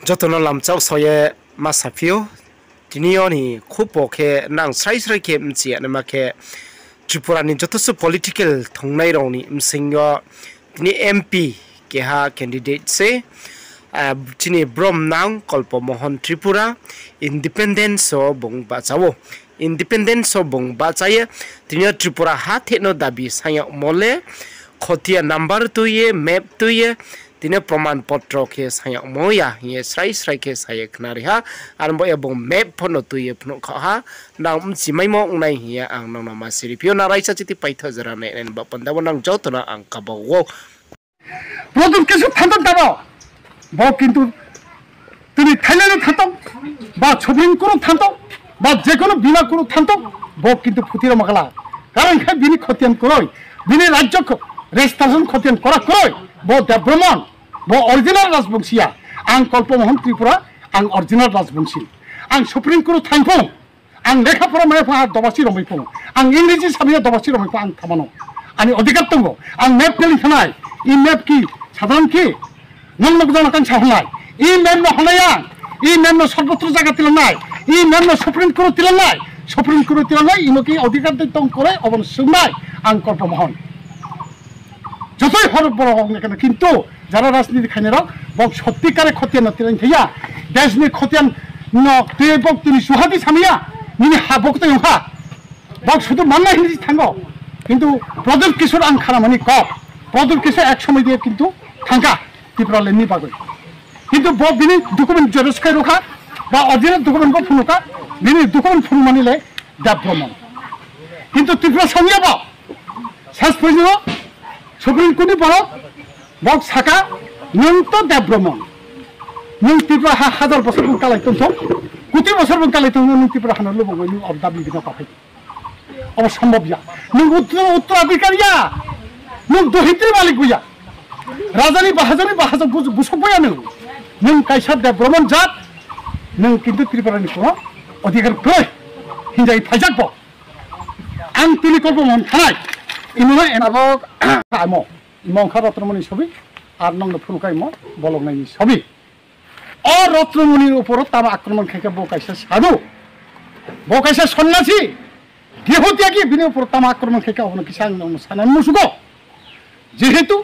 যতন লামচাও সয়ে মাসাফিও তিনিয়নি খুব পক্ষে নাং স্রাই স্রাই কে মচিয়া নামাকে ত্রিপুরানি যথেষ্ট পলিটিক্যাল থংনাই রনি মসিংগ তিনি এমপি কেহা ক্যান্ডিডেট সে তিনি ব্রহ্ম নাং কল্পমোহন ত্রিপুরা ইন্ডিপেন্ডেন্স বং বাজাও ইন্ডিপেন্ডেন্স বং বাজায়ে তিনি ত্রিপুরা হাথেনো দাবি সায়া মলে খতিয়া নাম্বার তুইয়ে ম্যাপ তুইয়ে তিনি প্রমাণ পত্র কে সায়া ময়া ইয়ে স্রাই স্রাই কে সায়া খনারিহা আর এবং ম্যাপ ফনো তুইয়ে ফনো খা নাম সিমাই মং নাই হিয়া আং নং নামা সিরিপিও নারাইসা চিতি পাইথা জরা নে এন বাপন্দাব নাং যতনা আং কাবাও প্রদুর কিছু থান্তন দাও ব কিন্তু তুমি থাইল্যান্ডে থান্তন বা ছবিন কোনো থান্তন বা যে কোনো বিনা কোনো থান্তন ব কিন্তু ফুতির মকলা কারণ খাই বিনি খতিয়ান করই বিনি রাজ্য রেজিস্ট্রেশন খতিয়ান করা করই ব দেব্রমন ব অরিজিনাল রাজবংশিয়া আং কল্পমোহন ত্রিপুরা আং অরিজিনাল রাজবংশী আং সুপ্রিম কোর্ট থাইফং आं लेखाफोरा मायफा दबासि रमैफों आं इंग्रेजी साबिया दबासि रमैफों आं थामानो आंनि अधिकार दङ आं मेप टेलिं थानाय इ मेप की साधारण की नों नगदान कान साहनाय इ मेप न हनाया इ मेप न सर्वत्र जायगा तिलनाय इ मेप न सुप्रीम कोर्ट तिलनाय इनोकी अधिकार दं करे अबन सुनाय आं कल्पमोहन যতই হর বড় হোক না কেন কিন্তু যারা রাজনীতি খাইনেরা বক সত্যিকারে খতিয়ান তিলাইন থাইয়া দেশনি খতিয়ান ন তুই বক তিনি সুহাদি সামিয়া নিনি হাবক তো ইউহা বক শুধু মান্না হিন্দি থাঙ্গো কিন্তু প্রদুল কিশোর আং খারামানি কপ প্রদুল কিশোর এক সময় দিয়ে কিন্তু থাঙ্গা ত্রিপুরা লেননি পাগল কিন্তু বক বিনি ডকুমেন্ট জেরক্সকাই রখা বা অরিজিনাল ডকুমেন্ট বক ফুনুকা বিনি ডকুমেন্ট ফুন মানিলে দেবভ্রমণ কিন্তু ত্রিপুরা সঙ্গে বক শেষ পর্যন্ত সুপ্রিম কোর্টে বড় বক সাকা নং তো দেবভ্রমণ नों त्रिपुरा हाजार बसर कालायतों कोटी बसर कालायतों नों त्रिपुरा हाना लुबंग नों अब दाबि बिना पाफै अब सम्भव या नों उत्तराधिकारिया नों दहित्री मालिक बुया राजानि बाहाजा बुसबया नों कायसा देब्रमन जात नों किन्तु त्रिपुरानि को अधिकार गय हिंजाय फाइजाक आं तिनि कल्पमोहन थानाय इनो एनाबो आमो इमंखा रत्नमणि छबि आर नंनो फुलकाय म बलंनायनि छबि और रत्नमणिर ऊपर तामा आक्रमण खेके बकाइसा साधु बकाइसा सन्यासी देहत्यागी बिनि ऊपर तामा आक्रमण खेके अबन किसान सानान मुसुगो जेहेतु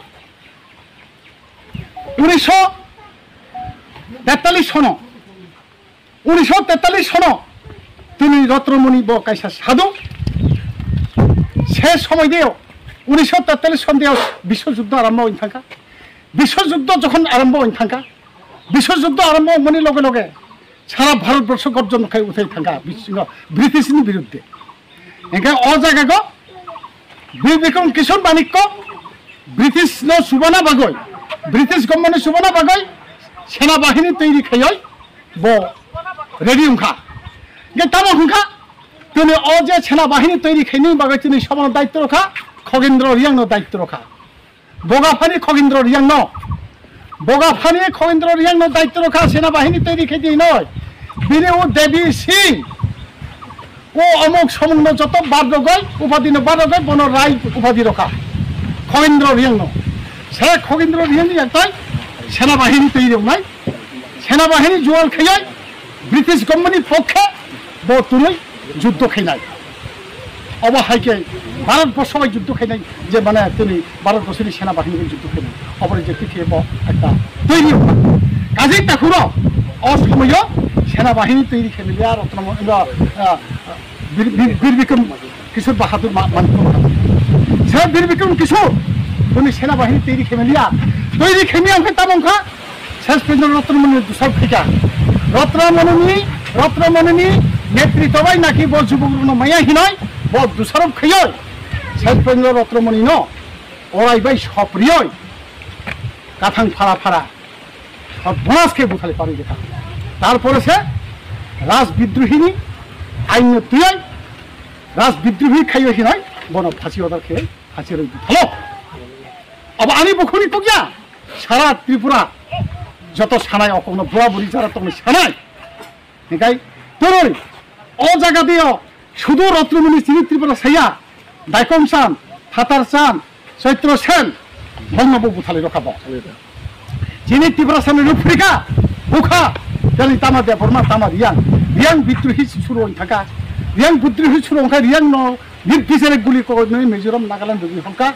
1943 सन তিনি রত্নমণি বকাইসা সাধু শেষ সময় দিয়েও 1943 সন দিয়েও বিশ্বযুদ্ধ আরম্ভ হইন থাকা বিশ্বযুদ্ধ যখন আরম্ভ হইন থাকা বিশ্বযুদ্ধ আরম্ভ মনে লগে লগে সারা ভারতবর্ষ গর্জন খাই উঠাই থাকা ব্রিটিশনি বিরুদ্ধে এখানে অজায়গা গো বীর বিক্রম কিশোর মানিক্য ব্রিটিশ ন সুবানা বাগৈ ব্রিটিশ গভর্নমেন্ট সুবানা বাগৈ সেনাবাহিনী তৈরি খাই ব রেডি হুঙ্খা গে তাম হুঙ্খা তিনি অজে সেনাবাহিনী তৈরি খাইনি বাগৈ তিনি সমান দায়িত্ব রখা খগেন্দ্র রিয়াং দায়িত্ব রখা বগাফানি খগেন্দ্র রিয়াং বগাফানি খগেন্দ্র রিয়াং দায়িত্ব রখা সেনাবাহিনী তৈরি খেতে নয় বিরেউ দেবী সিং ও অমুক সমুন্দ যত বারগয় উপাধি বারগয় বন রায় উপাধি রখা খগেন্দ্র রিয়াং সে খগেন্দ্র রিয়াং একটাই সেনাবাহিনী তৈরি নাই সেনাবাহিনী জোয়াল খেয়ে ব্রিটিশ গভর্নমেন্টের পক্ষে তুলই যুদ্ধ খেয়ে অবহাইকে ভারতবর্ষ যুদ্ধ খেয়ে যে মানে তিনি ভারতবর্ষের সেনাবাহিনীকে যুদ্ধ খেয়ে অপরে যে পিছিয়ে একটা তৈরি কাজেই তাকুর অসময় সেনাবাহিনী তৈরি খেলে আর বীর বিক্রম কিশোর বাহাদুর মানিক্য সে বীর বিক্রম কিশোর তুমি সেনাবাহিনী তৈরি খেমিলিয়া তৈরি খেমি আমাকে তামঙ্খা শেষ পর্যন্ত রত্নমণির দুসব ফিকা রত্নমণি নেতৃত্ববাই নাকি বল যুবক মাইয়াহি নয় বল দুসরব খেয়ে শেষ পর্যন্ত রত্নমণি ন অরাইবাই সপ্রিয় কাথাং ফাড়া সব বোনাস খেয়ে বুথালে পারি দেখা তারপরে সে রাজবিদ্রোহিনী আইন তুই রাজবিদ্রোহী খাইহি নয় বন ফাঁসি অর্ডার খেয়ে ফাঁসি রই ভালো अब आनी बखुरी तो क्या सारा त्रिपुरा যত সানাই অকম বুড়া বুড়ি যারা তখন সানাই এটাই তোর ও জায়গা দিও শুধু রত্নমণি চিনি ত্রিপুরা সাইয়া দাইকম চান ফাতার চান চৈত্র সেন বঙ্গব বুথালি রখাব চিনি ত্রিপুরা সামনে রূপরেখা ব হুখা জানি তামা দে বর্মা তামা রিয়াং বিদ্রোহী শুরু থাকা রিয়াং বিদ্রোহী শুরু হংখা রিয়াং ন নির্বিচারে গুলি করে মিজোরাম নাগাল্যান্ড দুই হংকা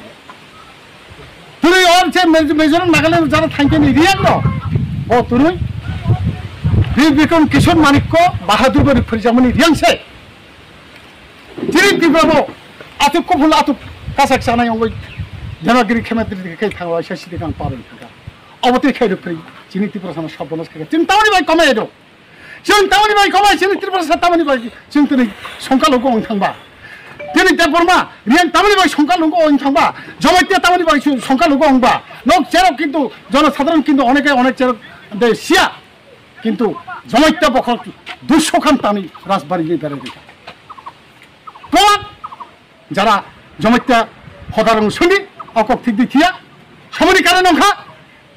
তুই ওর যে মিজোরাম নাগাল্যান্ড যারা থাকেনি রিয়াং ন ও তুই বীর বিক্রম কিশোর মানিক্য বাহাদুর বরি ফরিজামনি রিয়াংসে যিনি তীব্রবো আতুক কফুল আতুক কাছাক জানাই অঙ্গই ধনাগিরি খেমাদ্রি দিকে থাকা শেষি দিকে পারেন থাকা অবতী খাই ফ্রি যিনি ত্রিপুরা সামনে সর্বনাশ খাই চিন্তামণি ভাই কমাই এলো চিন্তামণি ভাই কমাই যিনি ত্রিপুরা তামানি ভাই চিন্তা সংখ্যালঘু অং থাকবা তিনি দেব বর্মা রিয়াং তামানি ভাই সংখ্যালঘু অং থাকবা জমাইতিয়া তামানি ভাই সংখ্যালঘু অংবা নক চেরক কিন্তু জনসাধারণ কিন্তু অনেকে অনেক চেরক সিয়া কিন্তু জমাইত্যা বখল 200 খান টানি রাজবাড়ি দিয়ে বেড়ে দিতা প্রমাণ যারা জমাইত্যা হদারং শুনি অকক ঠিক দিথিয়া সমনি কারণ অংখা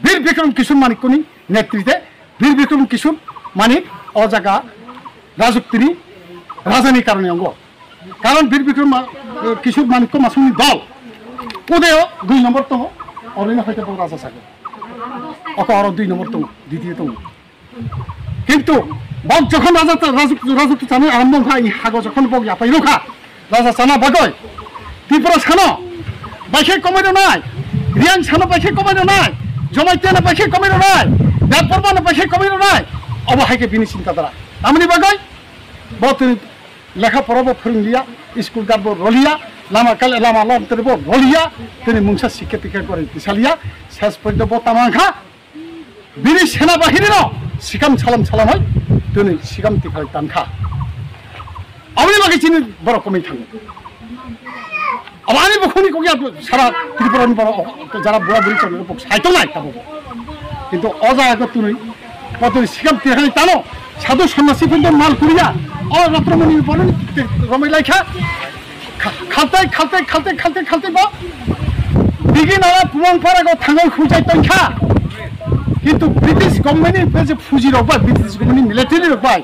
বীর বিক্রম কিশোর মানিকনি নেতৃত্বে বীর বিক্রম কিশোর মানিক অজাগা রাজুক্তিনি রাজানি কারণে অঙ্গ কারণ বীর বিক্রম কিশোর মানিক্য মাসুনি দল উদয় 2 নম্বর তম অরণ্য হইতে রাজা সাগর অক আর 2 নম্বর তম দ্বিতীয় তম কিন্তু বক যখন রাজত্ব চানে আরম্ভ হয় হাগ যখন বক ইয়াপাই রোখা রাজা চানা বাগয় ত্রিপুরা সানো বাইকে কমাইনো নাই রিয়াং সানো বাইকে কমাইনো নাই জমাইতিয়ানা বাইকে কমাইনো নাই দেব বর্মানো বাইকে কমাইনো নাই অবহাইকে বিনি চিন্তাধারা তামনি বাগয় বতুনি লেখা পড়াব ফোরলিয়া স্কুল গারব রলিয়া লামা লন্তেরব রলিয়া তিনি মুংসা শিক্ষা টিকা করে বিশালিয়া শেষ পর্যন্ত তামাখা বিনি সেনাবাহিনীর সিকাম সালাম হয় তিনি সিকাম টিকা তানখা আমি বাকি চিনি বড় কমে থাকবে আমি বখনি কগিয়া সারা ত্রিপুরানি বড় যারা বুড়া বুড়ি চলে সাইতো নাই তাবো কিন্তু অজায়গ তুমি কত সিকাম টিকা টানো সাধু সন্ন্যাসী পর্যন্ত মাল করিয়া রত্নমণি বলেন রমাই লাইখা খালতে বা দিঘি নালা পুরন পাড়া থাঙ্গাই খুঁজাই তৈখা কিন্তু ব্রিটিশ গভর্নমেন্টের যে ফুজি রকবাই ব্রিটিশ গভর্নমেন্ট মিলিটারি রকবাই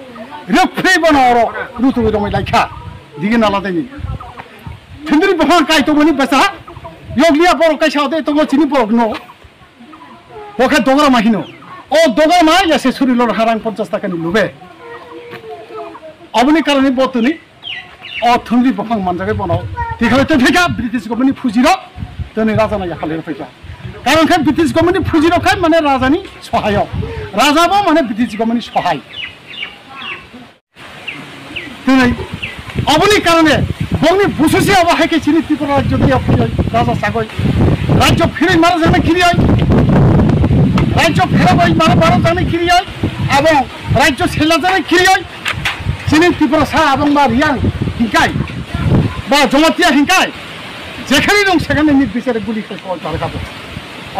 রেফ্রে বানাওয়ার রুতু রমাই লাইখা দিঘি নালা দেয়নি থিন্দিরি বহান কাই তো মনি বেসা ইয়গলিয়া বড় কাইসা দে তো চিনি বড় ন ওখা দগরা মাহিনো ও দগরা মা এসে শরীরের হারাং 50 টাকা নি লুবে অবনি কারণে বতুনি অথুন্দি বফাং মানজাগে বনাও দেখালে তো ফেকা ব্রিটিশ গভর্নমেন্ট ফুজির তেনে রাজা না খালে ফেকা কারণ খান ব্রিটিশ গভর্নমেন্ট ফুজির খাই মানে রাজানি সহায়ক রাজাবো মানে ব্রিটিশ গভর্নমেন্ট সহায় তেনে অবনি কারণে বংনি বুসুসি অবহাইকে চিনি ত্রিপুরা রাজ্য দিয়ে রাজা সাগয় রাজ্য ফিরে মারা জানে খিরি হয় রাজ্য ফেরাবাই মারা জানে খিরি হয় এবং রাজ্য ছেলা জানে খিরি হয় চিনি ত্রিপুরা সা এবং বা রিয়াং হিংকাই বা জমাতিয়া হিংকাই যেখানে দং সেখানে নির্বিচারে গুলি খেয়ে খাবো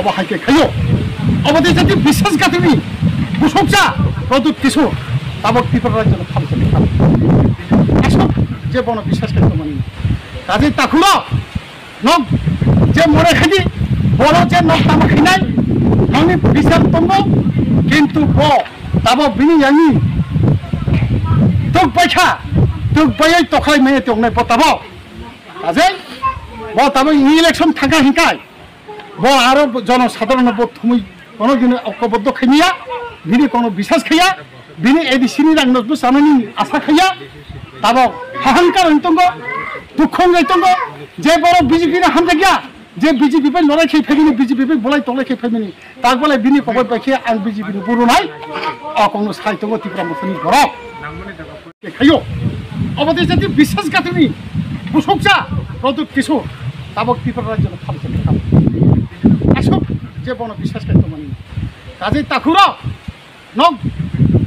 অবহাইকে খাইও অবধি যদি বিশ্বাসঘাতনী কুসংসা প্রদূত কিছু তাবক ত্রিপুরা রাজ্য খাবো আসুক যে বন বিশ্বাস করতে মানি কাজে তাকুলো নক যে মরে খাদি বড় যে নক তামা খাইনাই ননি বিচার তঙ্গ কিন্তু ব তাবক বিনি ইয়ানি তুক বাইখা তুক বাইই তখাই মেয়ে তংনাই পতাব কাজে ব তাবো ইলেকশন থাকা হিংকাই ব আরো জনসাধারণ ব থুমি কোনো দিন ঐক্যবদ্ধ খাইয়া বিনি কোনো বিশ্বাস খাইয়া বিনি এদি সিনি রাংনবু সানানি আশা খাইয়া তাবক হাহাঙ্কার হইতঙ্গ দুঃখ হইতঙ্গ যে বড় বিজেপি না হামদে গিয়া যে বিজেপি পে লড়াই খেয়ে ফেমিনি বিজেপি পে বলাই তলে খেয়ে ফেমিনি তাক বলে বিনি কবর পাখি আং বিজেপি পুরো নাই অকংনো সাহিত্যঙ্গ ত্রিপুরা মসনি বড় খাইও অবধি যদি বিশ্বাসঘাতনী কুসংসা প্রদূত কিছু তাবক ত্রিপুরা রাজ্য খাবছে খাবো আসুক যে বন বিশ্বাস করতে মানি কাজে তাকুর নক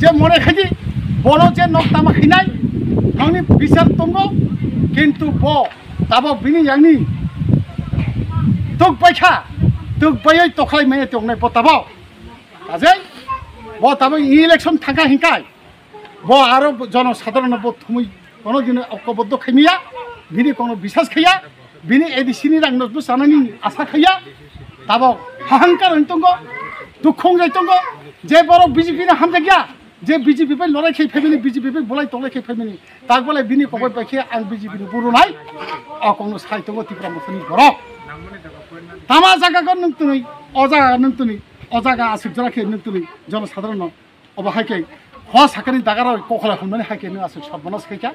যে মরে খাইদি বড় যে নক তামা খাইনাই নংনি বিচার তঙ্গ কিন্তু ব তাবক বিনি ইয়াংনি তুক বাইখা তুক বাইই তখাই মেয়ে তংনাই পতাব কাজে ব তাবো ইলেকশন থাকা হিংকাই ব আরো জনসাধারণ ব থুমি কোনো দিন ঐক্যবদ্ধ খাইমিয়া বিনি কোনো বিশ্বাস খাইয়া বিনি এদি সিনি রাংনবু সানানি আশা খাইয়া তাবক হাহাঙ্কার হইতঙ্গ দুঃখ যাইতঙ্গ যে বড় বিজেপি না হামদে গিয়া যে বিজেপি পে লড়াই খেয়ে ফেমিনি বিজেপি পে বলাই তলে খেয়ে ফেমিনি তাক বলে বিনি কবর পাখি আং বিজেপি পুরো নাই অকংনো সাহিত্যঙ্গ ত্রিপুরা মসনি বড় তামা জায়গা নতুনি অজাগা নতুনি অজাগা আসুক জরা খেয়ে নতুনি জনসাধারণ অবা হাইকে হওয়া সাকারি দাগার কখলা हमनानै হাইকে नों आसो सर्बनाश खायखा